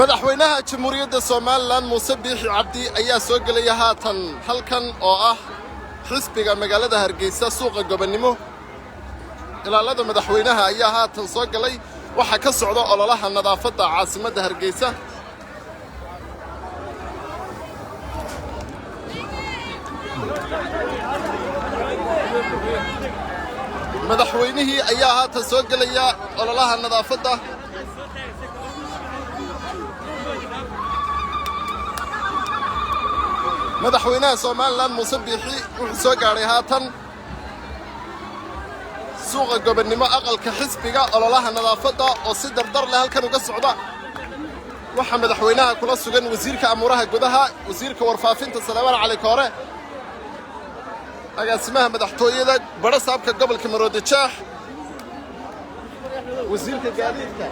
madaxweynaha jamhuuriyadda Soomaaliland Muuse Biixi Cabdi ayaa soo galay haatan halkan oo ah xisbiga magaalada Hargeysa suuqa Gobonimo ilaalada madaxweynaha ayaa haatan soo galay waxa ka socda ololaha nadaafadda caasimadda Hargeysa madaxweynihii ayaa haatan soo galaya ololaha nadaafadda madaxweynaha Soomaaliland Muuse Biixi wuxuu soo gaaray haatan suuqa Gobonimo aqalka xisbiga ololaha nadaafadda oo si dardar leh halkan uga socda waxa madaxweynaha kula sugan wasiirka amuraha gudaha wasiirka warfaafinta Salaaman Cali Koore agaasimaha madaxtooyada barasaabka gobolka Maroodijeex wasiirka gaadiidka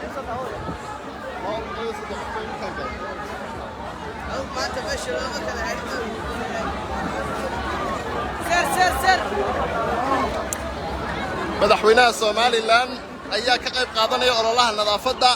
madaxweynaha Soomaaliland ayaa ka qayb qaadanaya ololaha nadaafadda